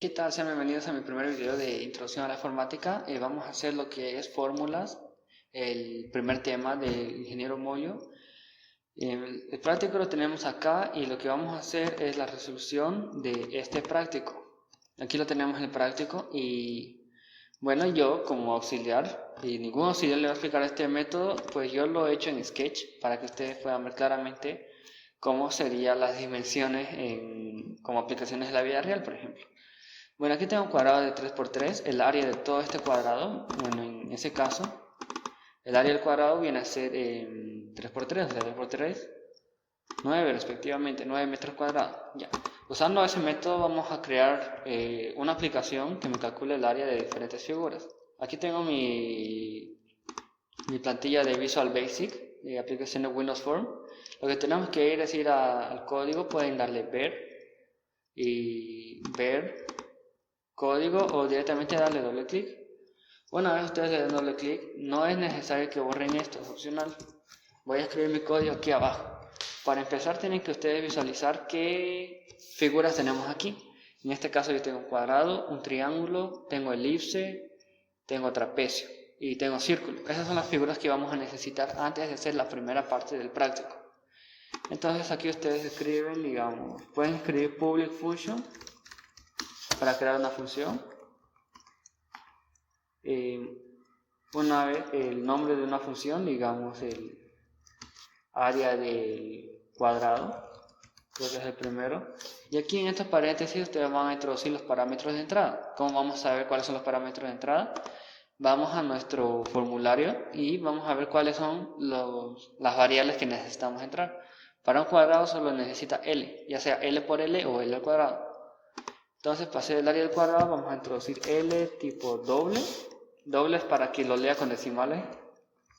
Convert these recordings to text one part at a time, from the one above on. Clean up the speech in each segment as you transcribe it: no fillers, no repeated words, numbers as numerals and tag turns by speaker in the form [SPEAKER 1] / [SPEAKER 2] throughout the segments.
[SPEAKER 1] ¿Qué tal? Sean bienvenidos a mi primer video de introducción a la informática. Vamos a hacer lo que es fórmulas, el primer tema del ingeniero Moyo. El práctico lo tenemos acá y lo que vamos a hacer es la resolución de este práctico. Aquí lo tenemos el práctico y bueno, yo como auxiliar, y ningún auxiliar le va a explicar este método, pues yo lo he hecho en Sketch para que ustedes puedan ver claramente cómo serían las dimensiones como aplicaciones de la vida real, por ejemplo. Bueno, aquí tengo un cuadrado de 3 por 3. El área de todo este cuadrado, bueno, en ese caso, el área del cuadrado viene a ser 3 por 3, o sea, 3 por 3, 9 respectivamente, 9 metros cuadrados. Ya. Usando ese método vamos a crear una aplicación que me calcule el área de diferentes figuras. Aquí tengo mi plantilla de Visual Basic, de aplicación de Windows Form. Lo que tenemos que ir es ir al código, pueden darle ver y ver código o directamente darle doble clic. Una vez ustedes le den doble clic, no es necesario que borren esto, es opcional. Voy a escribir mi código aquí abajo. Para empezar tienen que ustedes visualizar qué figuras tenemos aquí. En este caso yo tengo un cuadrado, un triángulo, tengo elipse, tengo trapecio y tengo círculo. Esas son las figuras que vamos a necesitar antes de hacer la primera parte del práctico. Entonces aquí ustedes escriben, digamos, pueden escribir public function para crear una función. Una vez el nombre de una función, digamos el área del cuadrado, creo que es el primero. Y aquí en estos paréntesis ustedes van a introducir los parámetros de entrada. ¿Cómo vamos a saber cuáles son los parámetros de entrada? Vamos a nuestro formulario y vamos a ver cuáles son las variables que necesitamos entrar. Para un cuadrado solo necesita L, ya sea L por L o L al cuadrado. Entonces, para hacer el área del cuadrado vamos a introducir L tipo doble. Doble es para que lo lea con decimales.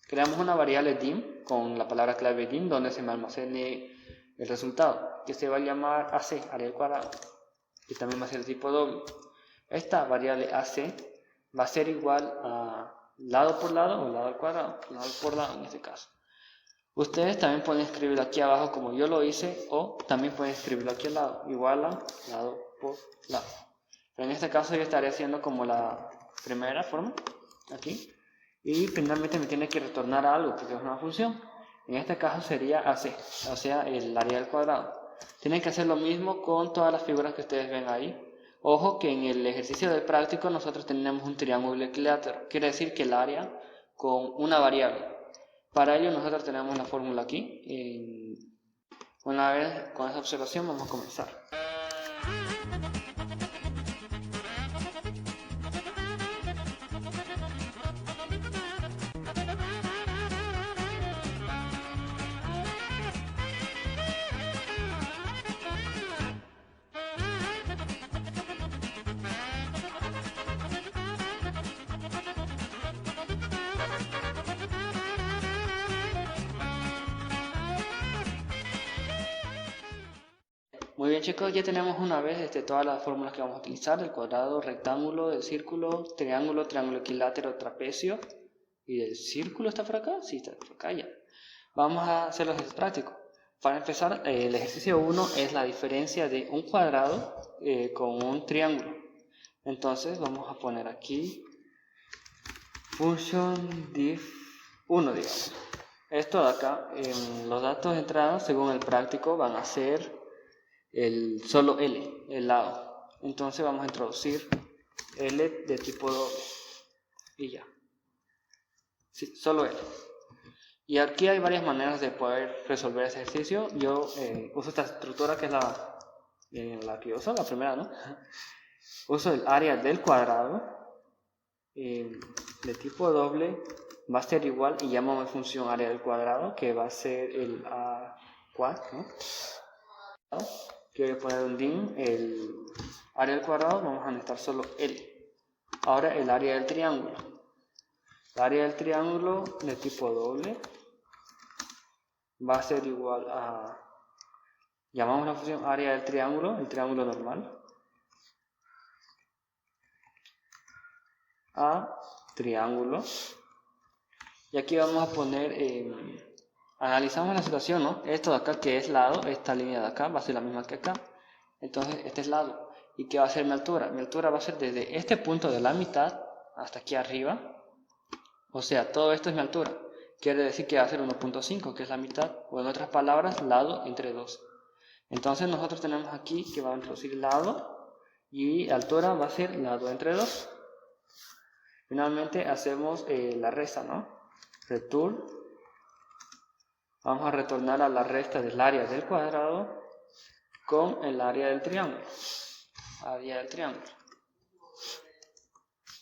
[SPEAKER 1] Creamos una variable dim con la palabra clave dim donde se me almacene el resultado, que se va a llamar AC, área del cuadrado, y también va a ser de tipo doble. Esta variable AC va a ser igual a lado por lado o lado al cuadrado, lado por lado en este caso. Ustedes también pueden escribirlo aquí abajo como yo lo hice, o también pueden escribirlo aquí al lado, igual a lado por lado. Pero en este caso yo estaré haciendo como la primera forma, aquí, y finalmente me tiene que retornar algo porque es una función. En este caso sería AC, o sea el área del cuadrado. Tienen que hacer lo mismo con todas las figuras que ustedes ven ahí. Ojo que en el ejercicio del práctico nosotros tenemos un triángulo equilátero, quiere decir que el área con una variable. Para ello nosotros tenemos la fórmula aquí. Una vez con esa observación vamos a comenzar. Muy bien chicos, ya tenemos una vez todas las fórmulas que vamos a utilizar, del cuadrado, rectángulo, del círculo, triángulo, triángulo equilátero, trapecio, y del círculo está por acá, sí está por acá ya. Vamos a hacer los ejercicios prácticos. Para empezar, el ejercicio 1 es la diferencia de un cuadrado con un triángulo. Entonces vamos a poner aquí function diff1, digamos. Esto de acá, los datos de entrada según el práctico van a ser solo L, el lado. Entonces vamos a introducir L de tipo doble y ya. Sí, solo L. Y aquí hay varias maneras de poder resolver ese ejercicio. Yo uso esta estructura que es la que uso, la primera, ¿no? Uso el área del cuadrado de tipo doble, va a ser igual y llamo a mi función área del cuadrado, que va a ser el a quad, ¿no? Quiero poner un dim, el área del cuadrado, vamos a necesitar solo L. Ahora el área del triángulo. El área del triángulo de tipo doble va a ser igual a, llamamos la función área del triángulo, el triángulo normal, a triángulo. Y aquí vamos a poner, analizamos la situación, ¿no? Esto de acá que es lado, esta línea de acá va a ser la misma que acá. Entonces este es lado. ¿Y qué va a ser mi altura? Mi altura va a ser desde este punto de la mitad hasta aquí arriba. O sea, todo esto es mi altura. Quiere decir que va a ser 1.5, que es la mitad. O en otras palabras, lado entre 2. Entonces nosotros tenemos aquí que va a introducir lado y altura va a ser lado entre 2. Finalmente hacemos la resta, ¿no? Return. Vamos a retornar a la resta del área del cuadrado con el área del triángulo.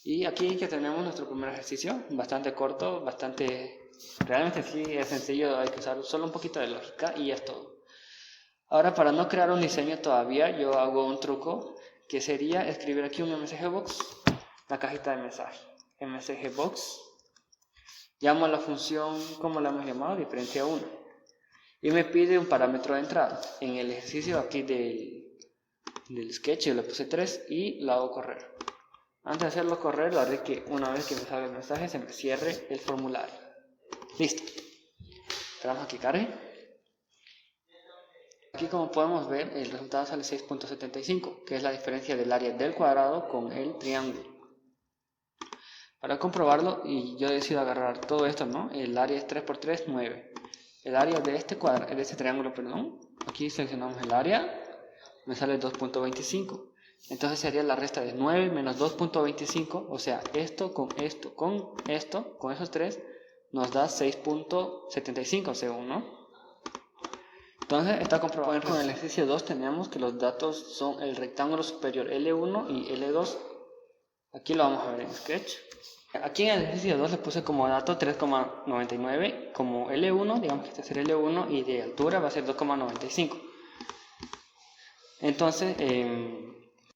[SPEAKER 1] Y aquí que tenemos nuestro primer ejercicio, bastante corto, realmente sí es sencillo, hay que usar solo un poquito de lógica y ya es todo. Ahora, para no crear un diseño todavía, yo hago un truco que sería escribir aquí un MSG Box, la cajita de mensaje. MSG Box, llamo a la función, ¿cómo la hemos llamado? Diferencia 1. Y me pide un parámetro de entrada. En el ejercicio aquí del sketch yo le puse 3 y lo hago correr. Antes de hacerlo correr, lo haré que una vez que me salga el mensaje se me cierre el formulario. Listo. Esperamos a que cargue. Aquí, como podemos ver, el resultado sale 6.75, que es la diferencia del área del cuadrado con el triángulo. Para comprobarlo, y yo decido agarrar todo esto, ¿no? El área es 3 por 3, 9. El área de este triángulo, aquí seleccionamos el área, me sale 2.25. Entonces sería la resta de 9 menos 2.25, o sea, esto, con esos tres, nos da 6.75 según, ¿no? Entonces está comprobado. Con el ejercicio 2 tenemos que los datos son el rectángulo superior L1 y L2. Aquí lo vamos a ver en Sketch. Aquí en el ejercicio 2 le puse como dato 3,99, como L1, digamos que este es el L1 y de altura va a ser 2,95. Entonces,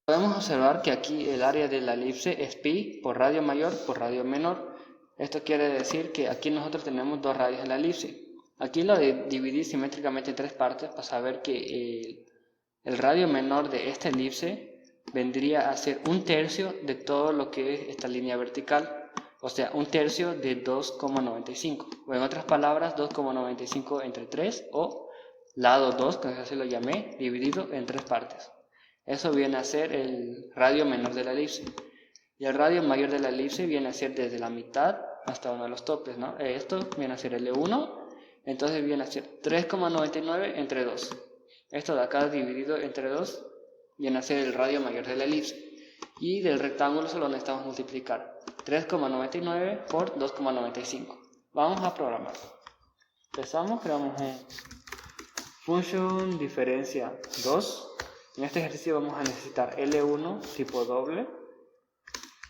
[SPEAKER 1] podemos observar que aquí el área de la elipse es pi por radio mayor por radio menor. Esto quiere decir que aquí nosotros tenemos dos radios en la elipse. Aquí lo dividí simétricamente en tres partes para saber que el radio menor de esta elipse vendría a ser un tercio de todo lo que es esta línea vertical. O sea, un tercio de 2,95. O en otras palabras, 2,95 entre 3 o lado 2, que así lo llamé, dividido en tres partes. Eso viene a ser el radio menor de la elipse. Y el radio mayor de la elipse viene a ser desde la mitad hasta uno de los topes, ¿no? Esto viene a ser L1, entonces viene a ser 3,99 entre 2. Esto de acá dividido entre 2 viene a ser el radio mayor de la elipse. Y del rectángulo solo necesitamos multiplicar 3,99 por 2,95. Vamos a programar. Empezamos, creamos un function diferencia 2. En este ejercicio vamos a necesitar L1 tipo doble,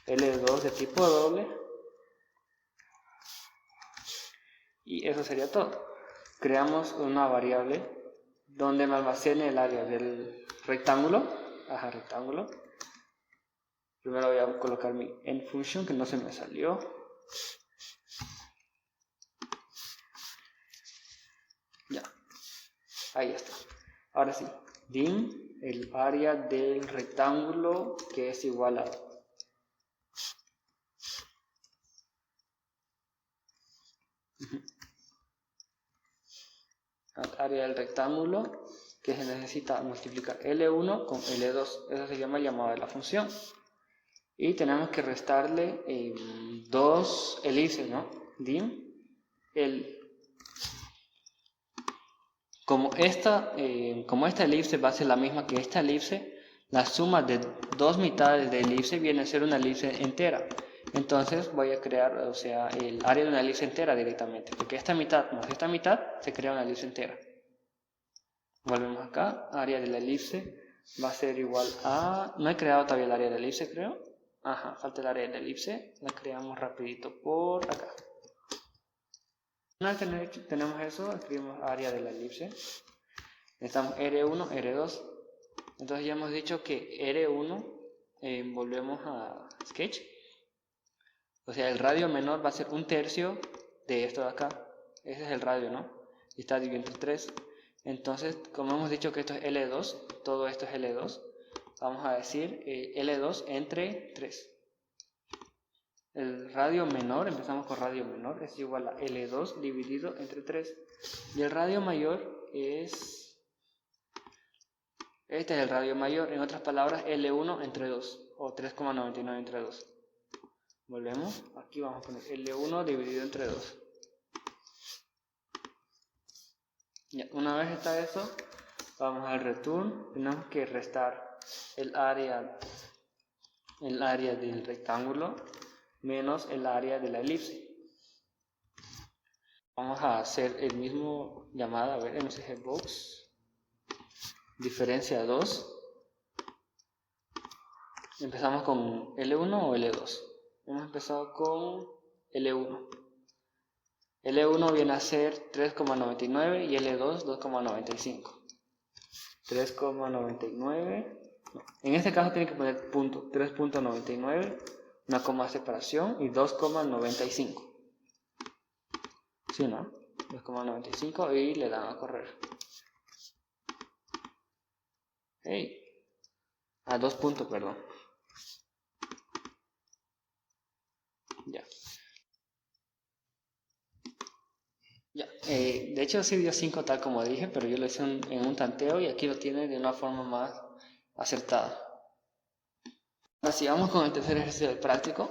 [SPEAKER 1] L2 de tipo doble, y eso sería todo. Creamos una variable donde me almacene el área del rectángulo. Rectángulo. Primero voy a colocar mi end function, que no se me salió. Ya, ahí está. Ahora sí, dim el área del rectángulo, que es igual a área del rectángulo, que se necesita multiplicar L1 con L2. Eso se llama el llamado de la función. Y tenemos que restarle dos elipses, ¿no? Dim como esta elipse va a ser la misma que esta elipse, la suma de dos mitades de elipse viene a ser una elipse entera. Entonces voy a crear, o sea, el área de una elipse entera directamente, porque esta mitad más esta mitad se crea una elipse entera. Volvemos acá, área de la elipse va a ser igual a... No he creado todavía el área de la elipse, creo. Falta el área de la elipse, la creamos rapidito por acá. Una vez que tenemos eso, escribimos área de la elipse. Necesitamos R1, R2. Entonces ya hemos dicho que R1, volvemos a Sketch. O sea, el radio menor va a ser un tercio de esto de acá. Ese es el radio, ¿no? Y está dividido entre 3. Entonces, como hemos dicho que esto es L2, todo esto es L2, vamos a decir L2 entre 3. El radio menor, empezamos con radio menor, es igual a L2 dividido entre 3. Y el radio mayor es Este es el radio mayor, en otras palabras L1 entre 2, o 3,99 entre 2. Volvemos, aquí vamos a poner L1 dividido entre 2. Ya, una vez está eso, vamos al return, tenemos que restar el área del rectángulo menos el área de la elipse. Vamos a hacer el mismo llamada, a ver, msgbox, diferencia 2. Empezamos con L1 o L2. Hemos empezado con L1. L1 viene a ser 3,99 y L2 2,95. 3,99. No. En este caso tiene que poner punto 3,99, una coma de separación y 2,95. ¿Sí, no? 2,95 y le dan a correr. Hey. A 2 puntos, perdón. Ya. Ya. De hecho sí dio 5 tal como dije, pero yo lo hice en un tanteo y aquí lo tiene de una forma más acertada. Ahora sí, vamos con el tercer ejercicio del práctico.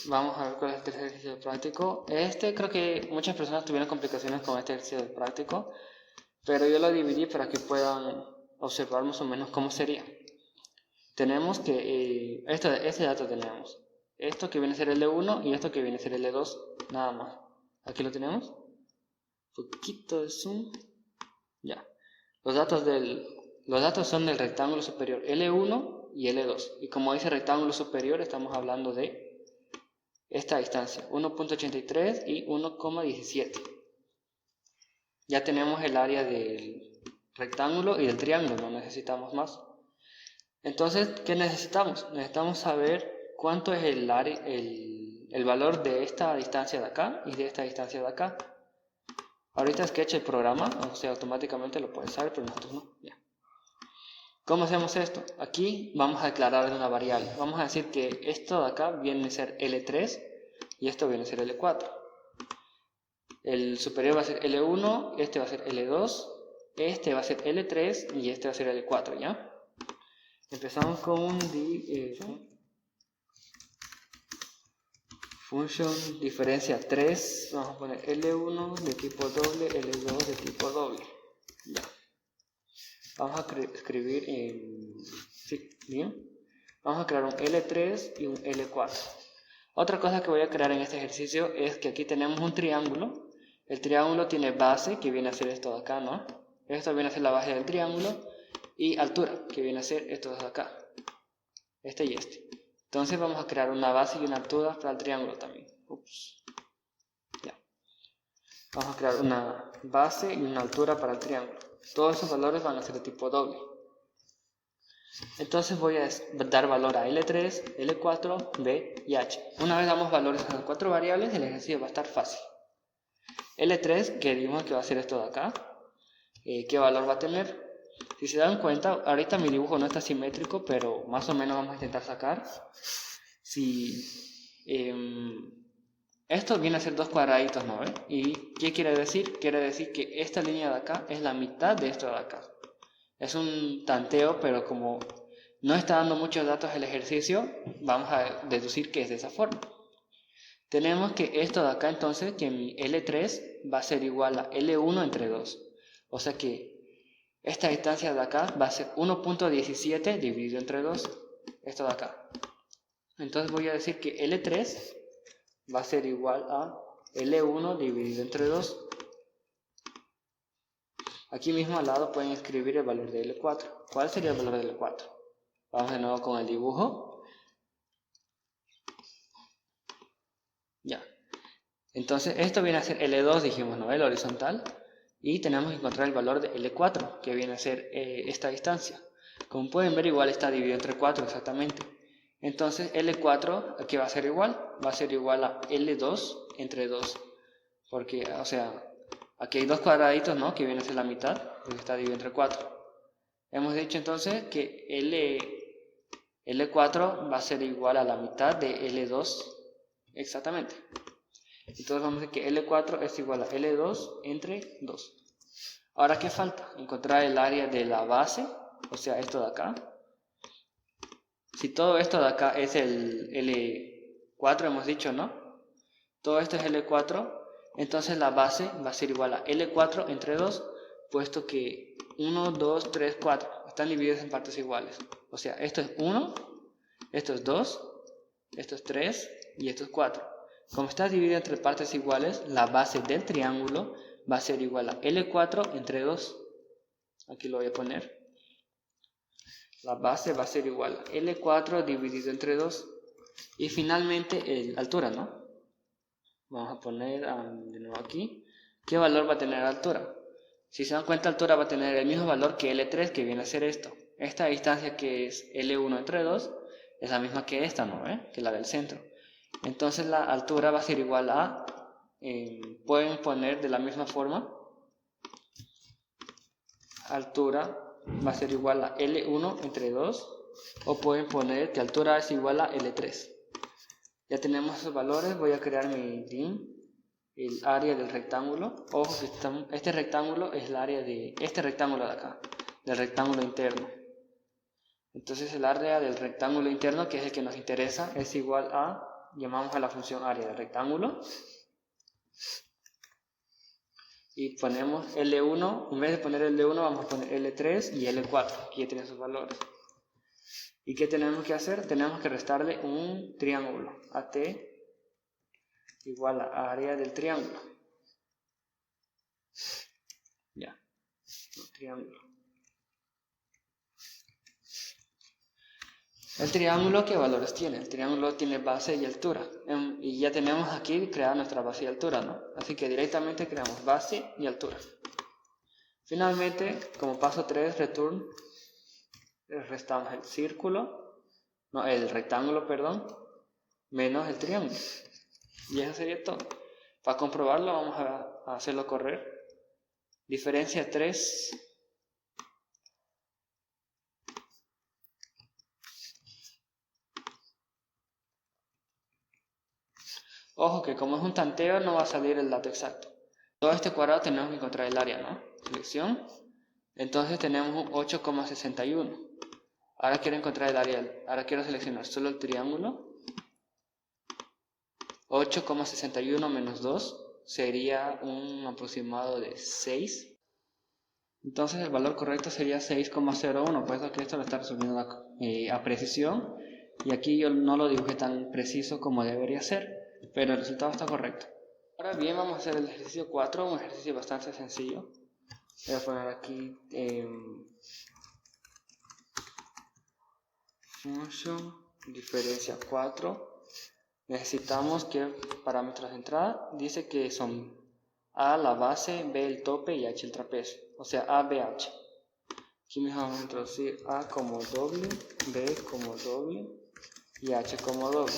[SPEAKER 1] Vamos a ver cuál es el tercer ejercicio del práctico. Creo que muchas personas tuvieron complicaciones con este ejercicio del práctico, pero yo lo dividí para que puedan observar más o menos cómo sería. Tenemos que, este dato tenemos, esto que viene a ser L1 y esto que viene a ser L2, nada más. Aquí lo tenemos, un poquito de zoom, ya. Los datos son del rectángulo superior L1 y L2, y como dice rectángulo superior estamos hablando de esta distancia, 1,83 y 1,17. Ya tenemos el área del rectángulo y del triángulo, no necesitamos más. Entonces, ¿qué necesitamos? Necesitamos saber cuánto es el valor de esta distancia de acá y de esta distancia de acá. Ahorita Sketch, el programa, o sea, automáticamente lo puede saber, pero nosotros no. Ya. ¿Cómo hacemos esto? Aquí vamos a declarar una variable. Vamos a decir que esto de acá viene a ser L3 y esto viene a ser L4. El superior va a ser L1, este va a ser L2, este va a ser L3 y este va a ser L4, ¿ya? Empezamos con un function diferencia 3, vamos a poner L1 de tipo doble, L2 de tipo doble. Ya. Vamos a escribir bien. Vamos a crear un L3 y un L4. Otra cosa que voy a crear en este ejercicio es que aquí tenemos un triángulo. El triángulo tiene base, que viene a ser esto de acá, ¿no? Esto viene a ser la base del triángulo. Y altura, que viene a ser esto de acá, este y este. Entonces vamos a crear una base y una altura para el triángulo también. Ups. Ya. Vamos a crear una base y una altura para el triángulo. Todos esos valores van a ser de tipo doble. Entonces voy a dar valor a L3, L4, B y H. Una vez damos valores a las 4 variables, el ejercicio va a estar fácil. L3, que dijimos que va a ser esto de acá, ¿qué valor va a tener? Si se dan cuenta, ahorita mi dibujo no está simétrico, pero más o menos vamos a intentar sacar. Esto viene a ser 2 cuadraditos, ¿no? ¿Y qué quiere decir? Quiere decir que esta línea de acá es la mitad de esto de acá. Es un tanteo, pero como no está dando muchos datos el ejercicio, vamos a deducir que es de esa forma. Tenemos que esto de acá entonces, que mi L3 va a ser igual a L1 entre 2. O sea que esta distancia de acá va a ser 1,17 dividido entre 2, esto de acá. Entonces voy a decir que L3 va a ser igual a L1 dividido entre 2. Aquí mismo al lado pueden escribir el valor de L4. ¿Cuál sería el valor de L4? Vamos de nuevo con el dibujo. Ya. Entonces esto viene a ser L2, dijimos, ¿no? El horizontal. Y tenemos que encontrar el valor de L4, que viene a ser esta distancia. Como pueden ver, igual está dividido entre 4 exactamente. Entonces L4, ¿a qué va a ser igual? Va a ser igual a L2 entre 2. Porque, o sea, aquí hay 2 cuadraditos, ¿no? Que viene a ser la mitad, porque está dividido entre 4. Hemos dicho entonces que L4 va a ser igual a la mitad de L2 exactamente. Entonces vamos a decir que L4 es igual a L2 entre 2. Ahora, ¿qué falta? Encontrar el área de la base o sea, esto de acá. Si todo esto de acá es el L4, hemos dicho, ¿no? Todo esto es L4, entonces la base va a ser igual a L4 entre 2, puesto que 1, 2, 3, 4 están divididos en partes iguales. O sea, esto es 1, esto es 2, esto es 3 y esto es 4. Como está dividido entre partes iguales, la base del triángulo va a ser igual a L4 entre 2. Aquí lo voy a poner. La base va a ser igual a L4 dividido entre 2. Y finalmente, la altura, ¿no? Vamos a poner de nuevo aquí. ¿Qué valor va a tener la altura? Si se dan cuenta, la altura va a tener el mismo valor que L3, que viene a ser esto. Esta distancia, que es L1 entre 2, es la misma que esta, ¿no? Que la del centro. Entonces la altura va a ser igual a... pueden poner de la misma forma. Altura va a ser igual a L1 entre 2. O pueden poner que altura es igual a L3. Ya tenemos esos valores. Voy a crear mi dim, el área del rectángulo. Ojo que este rectángulo es el área de este rectángulo de acá, del rectángulo interno. Entonces el área del rectángulo interno, que es el que nos interesa, es igual a, llamamos a la función área del rectángulo. Y ponemos L1, en vez de poner L1 vamos a poner L3 y L4. Aquí ya tienen sus valores. ¿Y qué tenemos que hacer? Tenemos que restarle un triángulo. AT igual a área del triángulo. Ya, un triángulo. El triángulo, ¿qué valores tiene? El triángulo tiene base y altura. Y ya tenemos aquí creada nuestra base y altura, ¿no? Así que directamente creamos base y altura. Finalmente, como paso 3, return, restamos el círculo, no, el rectángulo, perdón, menos el triángulo. Y eso sería todo. Para comprobarlo vamos a hacerlo correr. Diferencia 3. Ojo que como es un tanteo no va a salir el dato exacto. Todo este cuadrado tenemos que encontrar el área, ¿no? Selección. Entonces tenemos un 8,61. Ahora quiero encontrar el área. Ahora quiero seleccionar solo el triángulo. 8,61 menos 2 sería un aproximado de 6. Entonces el valor correcto sería 6,01. Por eso que esto lo está resolviendo a precisión. Y aquí yo no lo dibujé tan preciso como debería ser, pero el resultado está correcto. Ahora bien, vamos a hacer el ejercicio 4, un ejercicio bastante sencillo. Voy a poner aquí function diferencia 4. Necesitamos que parámetros de entrada, dice que son A la base, B el tope y H el trapecio, o sea A, B, H. Aquí mismo vamos a introducir A como doble, B como doble y H como doble.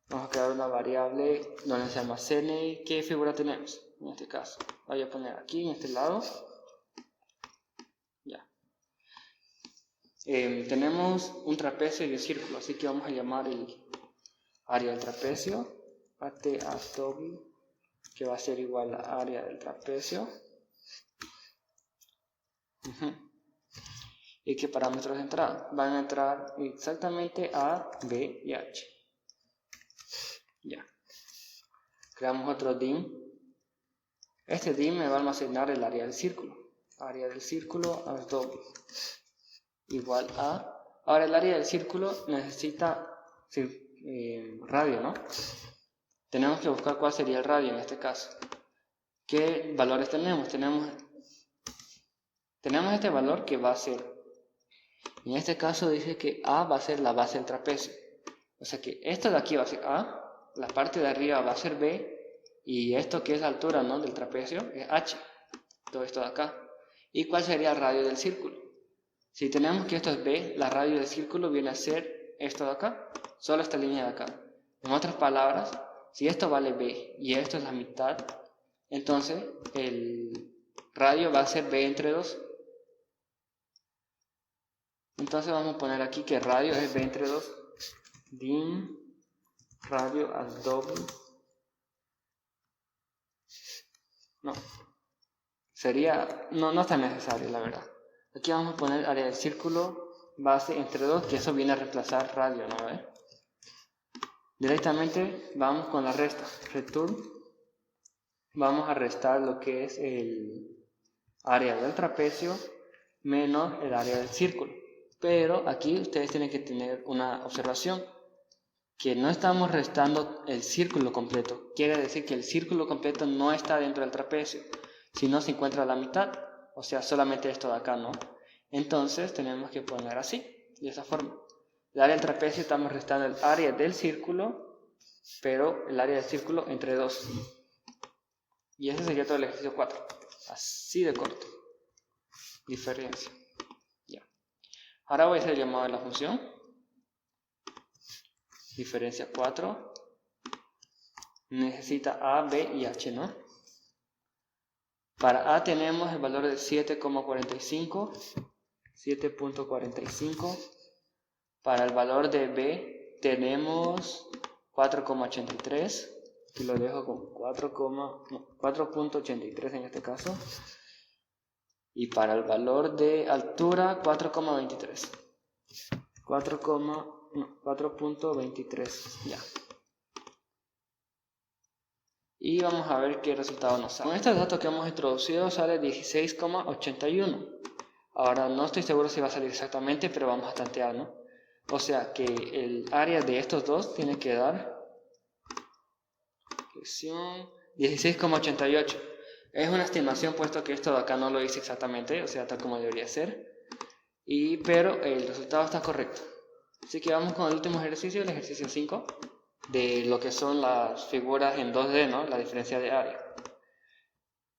[SPEAKER 1] Vamos a crear una variable donde se almacene. ¿Qué figura tenemos? En este caso, voy a poner aquí en este lado. Ya. Tenemos un trapecio y un círculo, así que vamos a llamar el área del trapecio AT a doble, que va a ser igual a área del trapecio. ¿Y qué parámetros de entrada? Van a entrar exactamente A, B y H. Ya. Creamos otro dim. Este dim me va a almacenar el área del círculo. Área del círculo a doble igual a... Ahora el área del círculo necesita radio, ¿no? Tenemos que buscar cuál sería el radio en este caso. ¿Qué valores tenemos? Tenemos este valor que va a ser... En este caso dice que A va a ser la base del trapecio. O sea que esto de aquí va a ser A, la parte de arriba va a ser B, y esto que es la altura, ¿no?, del trapecio es H. Todo esto de acá. ¿Y cuál sería el radio del círculo? Si tenemos que esto es B, la radio del círculo viene a ser esto de acá, solo esta línea de acá. En otras palabras, si esto vale B y esto es la mitad, entonces el radio va a ser B entre 2. Entonces vamos a poner aquí que radio es B entre 2. Dim radio al doble. No. Sería... No es tan necesario, la verdad. Aquí vamos a poner área del círculo base entre 2, que eso viene a reemplazar radio, ¿no? Directamente vamos con la resta. Return. Vamos a restar lo que es el área del trapecio menos el área del círculo. Pero aquí ustedes tienen que tener una observación, que no estamos restando el círculo completo. Quiere decir que el círculo completo no está dentro del trapecio, sino se encuentra a la mitad, o sea, solamente esto de acá, ¿no? Entonces tenemos que poner así, de esa forma. El área del trapecio estamos restando el área del círculo, pero el área del círculo entre 2. Y ese sería todo el ejercicio 4. Así de corto. Diferencia. Ya. Ahora voy a hacer el llamado de la función. Diferencia 4. Necesita A, B y H, ¿no? Para A tenemos el valor de 7,45. 7.45. Para el valor de B tenemos 4,83. Aquí lo dejo con 4.83 en este caso. Y para el valor de altura 4,23. 4.23, ya. Y vamos a ver qué resultado nos sale. Con estos datos que hemos introducido sale 16,81. Ahora no estoy seguro si va a salir exactamente, pero vamos a tantear, ¿no? O sea que el área de estos dos tiene que dar 16,88. Es una estimación puesto que esto de acá no lo hice exactamente, o sea, tal como debería ser. Pero el resultado está correcto. Así que vamos con el último ejercicio, el ejercicio 5, de lo que son las figuras en 2D, ¿no? La diferencia de área.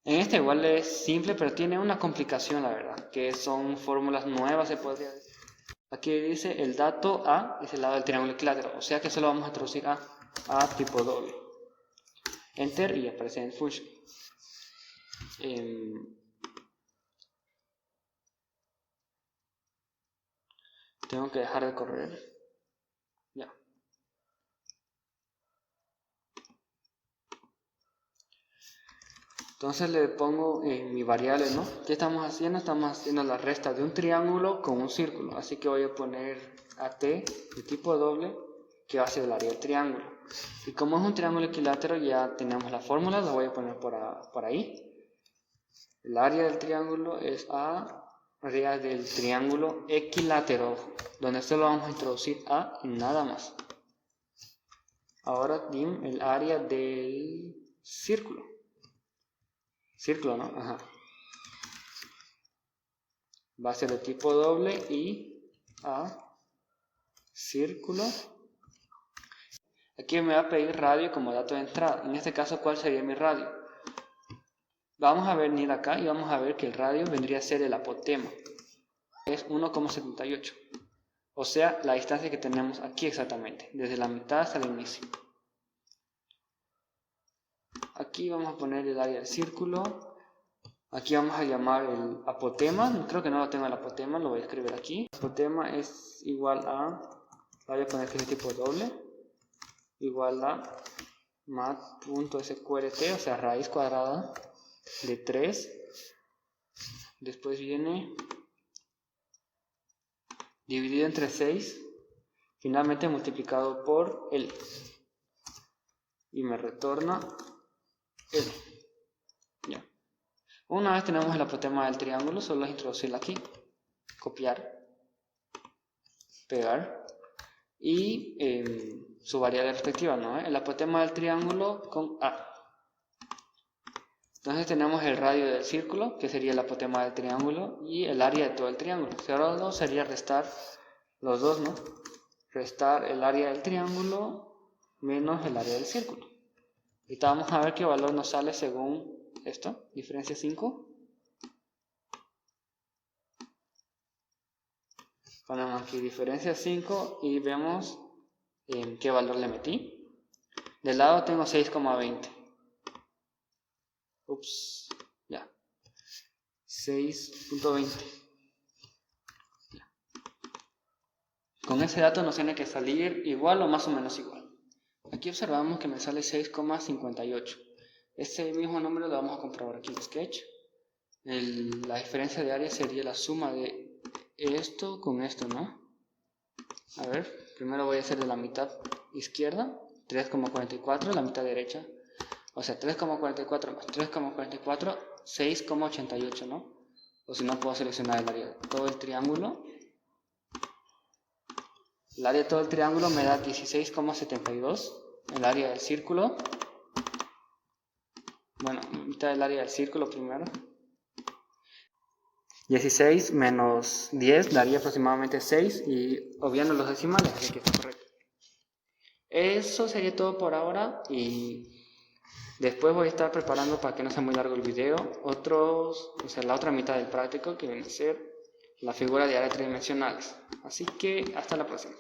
[SPEAKER 1] En este igual es simple, pero tiene una complicación, la verdad, que son fórmulas nuevas, se podría decir. Aquí dice el dato A es el lado del triángulo equilátero, o sea que solo vamos a traducir a tipo doble. Enter y aparece en function. Tengo que dejar de correr. Ya. Entonces le pongo mi variable, ¿no? ¿Qué estamos haciendo? Estamos haciendo la resta de un triángulo con un círculo. Así que voy a poner AT de tipo doble, que va a ser el área del triángulo. Y como es un triángulo equilátero, ya tenemos la fórmula, la voy a poner por ahí. El área del triángulo es área del triángulo equilátero, donde solo vamos a introducir A y nada más. Ahora dim el área del círculo. Círculo, ¿no? Ajá. Va a ser de tipo doble y A, círculo. Aquí me va a pedir radio como dato de entrada. En este caso, ¿cuál sería mi radio? Vamos a venir acá y vamos a ver que el radio vendría a ser el apotema. Es 1,78. O sea, la distancia que tenemos aquí exactamente, desde la mitad hasta el inicio. Aquí vamos a poner el área del círculo. Aquí vamos a llamar el apotema. Creo que no lo tengo el apotema, lo voy a escribir aquí. El apotema es igual a, voy a poner que es de tipo doble, igual a mat.sqrt, o sea, raíz cuadrada de 3. Después viene dividido entre 6, finalmente multiplicado por L. Y me retorna L. Ya. Una vez tenemos el apotema del triángulo, solo es introducirlo aquí, copiar, pegar y su variable respectiva, ¿no? El apotema del triángulo con A. Entonces tenemos el radio del círculo, que sería el apotema del triángulo, y el área de todo el triángulo. Ahora no sería restar los dos, ¿no? Restar el área del triángulo menos el área del círculo. Ahorita vamos a ver qué valor nos sale según esto, diferencia 5. Ponemos aquí diferencia 5 y vemos qué valor le metí. Del lado tengo 6,20. Ups, ya. 6.20. Con ese dato nos tiene que salir igual o más o menos igual. Aquí observamos que me sale 6,58. Este mismo número lo vamos a comprobar aquí en Sketch. la diferencia de área sería la suma de esto con esto, ¿no? A ver, primero voy a hacer de la mitad izquierda, 3,44, la mitad derecha. O sea, 3,44 más 3,44, 6,88, ¿no? O si no, puedo seleccionar el área de todo el triángulo. El área de todo el triángulo me da 16,72. El área del círculo, bueno, mitad del área del círculo primero. 16 menos 10 daría aproximadamente 6 y obviando los decimales, así que está correcto. Eso sería todo por ahora y después voy a estar preparando, para que no sea muy largo el video, la otra mitad del práctico, que viene a ser la figura de áreas tridimensionales. Así que hasta la próxima.